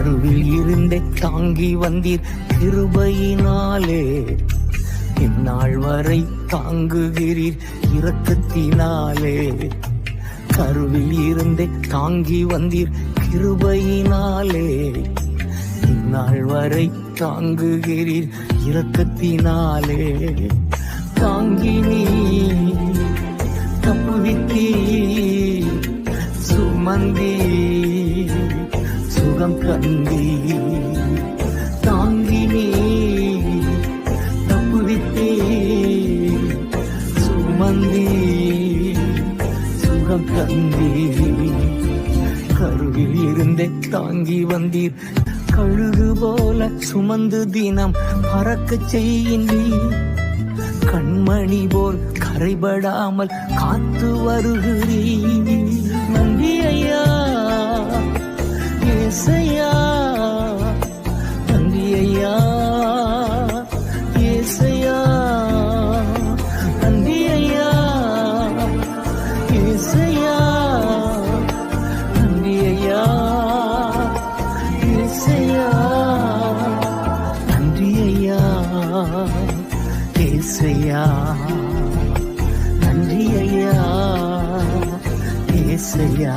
கருவில் இருந்தே தாங்கி வந்தீர் கிருபையினாலே. இந்நாள் வரை தாங்குகிறீர் இரக்கத்தினாலே. கருவில் இருந்தே தாங்கி வந்தீர் கிருபையினாலே. இந்நாள் வரை தாங்குகிறீர் இரக்கத்தினாலே. தாங்கி நீ தப்புவித்தீ சுமந்தி சுகம் கந்தி. தாங்கி நீ தப்புவித்தீ சுமந்தி சுகம் கந்தி. கருவில் இருந்தே தாங்கி வந்தீர் கழுகு போல சுமந்து தினம் பறக்க செய்கின்றீர். கண்மணி போல் கரைபடாமல் காத்து வருகிறீர். நன்றி ஐயா ஏசையா, நன்றி ஐயா ஏசையா, நன்றி ஐயா ஏசையா, நன்றி ஐயா ஏசையா, நன்றி ஐயா ஏசையா, நன்றி ஐயா ஏசையா.